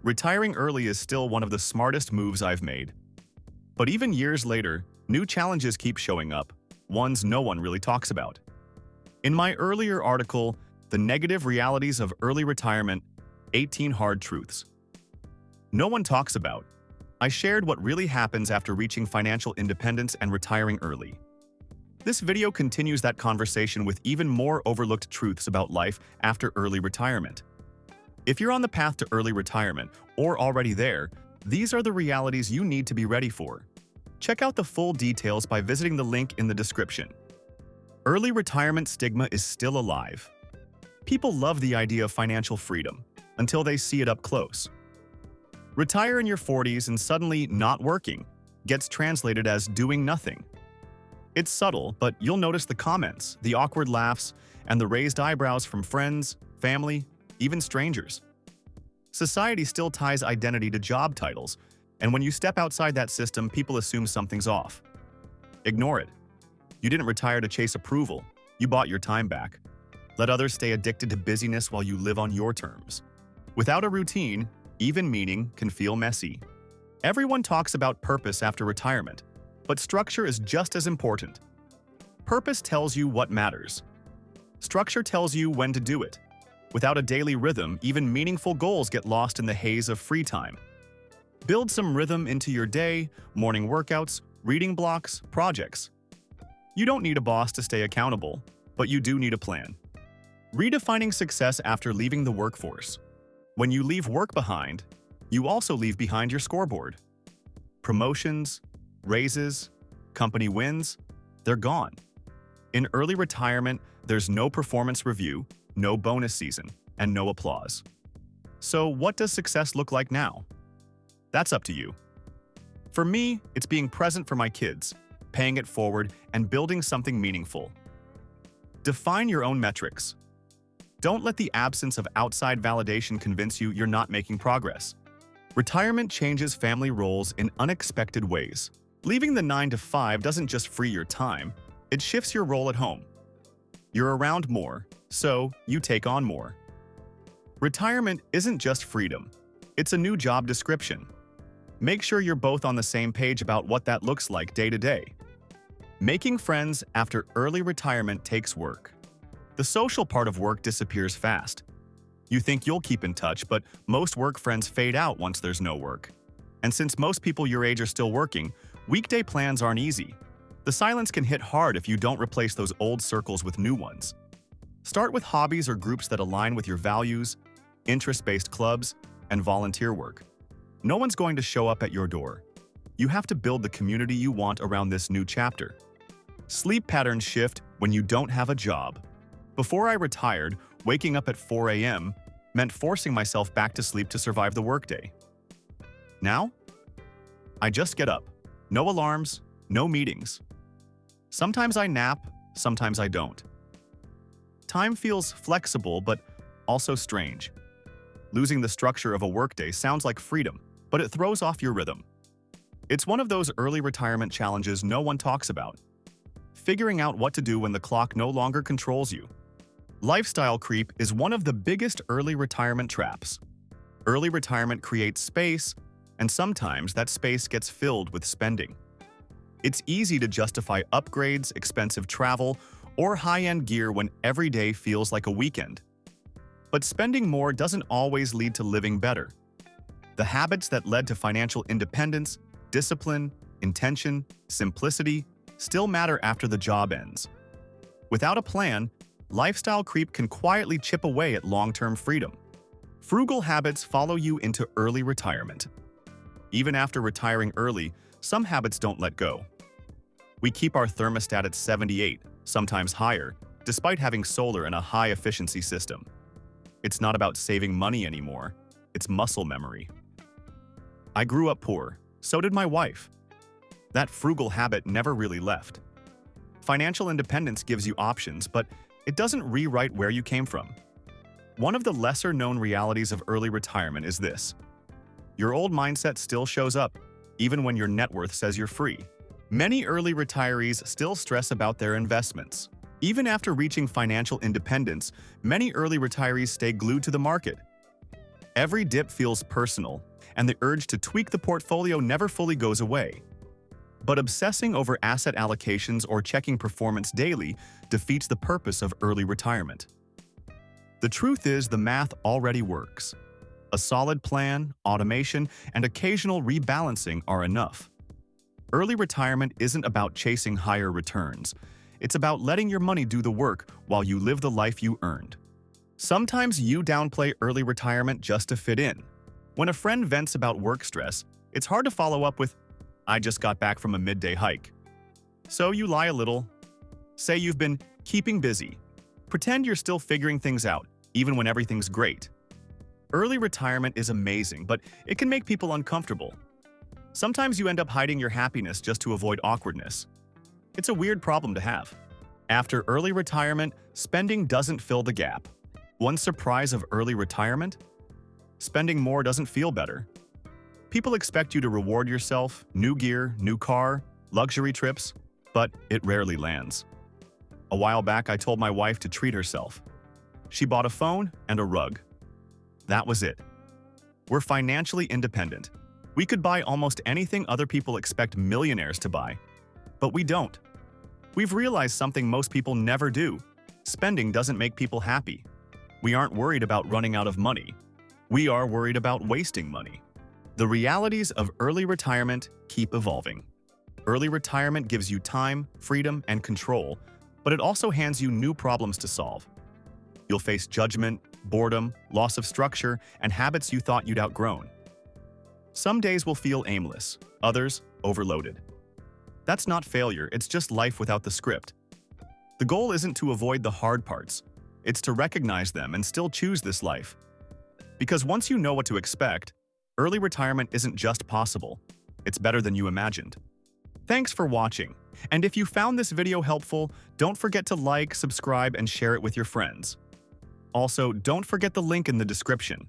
Retiring early is still one of the smartest moves I've made. But even years later, new challenges keep showing up, ones no one really talks about. In my earlier article, The Negative Realities of Early Retirement, 18 Hard Truths no one talks about, I shared what really happens after reaching financial independence and retiring early. This video continues that conversation with even more overlooked truths about life after early retirement. If you're on the path to early retirement or already there, these are the realities you need to be ready for. Check out the full details by visiting the link in the description. Early retirement stigma is still alive. People love the idea of financial freedom until they see it up close. Retire in your 40s and suddenly not working gets translated as doing nothing. It's subtle, but you'll notice the comments, the awkward laughs, and the raised eyebrows from friends, family, even strangers. Society still ties identity to job titles, and when you step outside that system, people assume something's off. Ignore it. You didn't retire to chase approval. You bought your time back. Let others stay addicted to busyness while you live on your terms. Without a routine, even meaning can feel messy. Everyone talks about purpose after retirement, but structure is just as important. Purpose tells you what matters. Structure tells you when to do it. Without a daily rhythm, even meaningful goals get lost in the haze of free time. Build some rhythm into your day, morning workouts, reading blocks, projects. You don't need a boss to stay accountable, but you do need a plan. Redefining success after leaving the workforce. When you leave work behind, you also leave behind your scoreboard. Promotions, raises, company wins, they're gone. In early retirement, there's no performance review, no bonus season, and no applause. So what does success look like now? That's up to you. For me, it's being present for my kids, paying it forward, and building something meaningful. Define your own metrics. Don't let the absence of outside validation convince you you're not making progress. Retirement changes family roles in unexpected ways. Leaving the 9 to 5 doesn't just free your time, it shifts your role at home. You're around more, so you take on more. Retirement isn't just freedom, it's a new job description. Make sure you're both on the same page about what that looks like day to day. Making friends after early retirement takes work. The social part of work disappears fast. You think you'll keep in touch, but most work friends fade out once there's no work. And since most people your age are still working, weekday plans aren't easy. The silence can hit hard if you don't replace those old circles with new ones. Start with hobbies or groups that align with your values, interest-based clubs, and volunteer work. No one's going to show up at your door. You have to build the community you want around this new chapter. Sleep patterns shift when you don't have a job. Before I retired, waking up at 4 a.m. meant forcing myself back to sleep to survive the workday. Now, I just get up. No alarms, no meetings. Sometimes I nap, sometimes I don't. Time feels flexible, but also strange. Losing the structure of a workday sounds like freedom, but it throws off your rhythm. It's one of those early retirement challenges no one talks about. Figuring out what to do when the clock no longer controls you. Lifestyle creep is one of the biggest early retirement traps. Early retirement creates space, and sometimes that space gets filled with spending. It's easy to justify upgrades, expensive travel, or high-end gear when every day feels like a weekend. But spending more doesn't always lead to living better. The habits that led to financial independence, discipline, intention, simplicity still matter after the job ends. Without a plan, lifestyle creep can quietly chip away at long-term freedom. Frugal habits follow you into early retirement. Even after retiring early, some habits don't let go. We keep our thermostat at 78, sometimes higher, despite having solar and a high-efficiency system. It's not about saving money anymore, it's muscle memory. I grew up poor, so did my wife. That frugal habit never really left. Financial independence gives you options, but it doesn't rewrite where you came from. One of the lesser-known realities of early retirement is this. Your old mindset still shows up, even when your net worth says you're free. Many early retirees still stress about their investments. Even after reaching financial independence, many early retirees stay glued to the market. Every dip feels personal, and the urge to tweak the portfolio never fully goes away. But obsessing over asset allocations or checking performance daily defeats the purpose of early retirement. The truth is, the math already works. A solid plan, automation, and occasional rebalancing are enough. Early retirement isn't about chasing higher returns. It's about letting your money do the work while you live the life you earned. Sometimes you downplay early retirement just to fit in. When a friend vents about work stress, it's hard to follow up with, "I just got back from a midday hike." So you lie a little. Say you've been keeping busy. Pretend you're still figuring things out, even when everything's great. Early retirement is amazing, but it can make people uncomfortable. Sometimes you end up hiding your happiness just to avoid awkwardness. It's a weird problem to have. After early retirement, spending doesn't fill the gap. One surprise of early retirement? Spending more doesn't feel better. People expect you to reward yourself, new gear, new car, luxury trips, but it rarely lands. A while back, I told my wife to treat herself. She bought a phone and a rug. That was it. We're financially independent. We could buy almost anything other people expect millionaires to buy, but we don't. We've realized something most people never do. Spending doesn't make people happy. We aren't worried about running out of money. We are worried about wasting money. The realities of early retirement keep evolving. Early retirement gives you time, freedom, and control, but it also hands you new problems to solve. You'll face judgment, boredom, loss of structure, and habits you thought you'd outgrown. Some days will feel aimless, others overloaded. That's not failure, it's just life without the script. The goal isn't to avoid the hard parts, it's to recognize them and still choose this life. Because once you know what to expect, early retirement isn't just possible, it's better than you imagined. Thanks for watching, and if you found this video helpful, don't forget to like, subscribe, and share it with your friends. Also, don't forget the link in the description.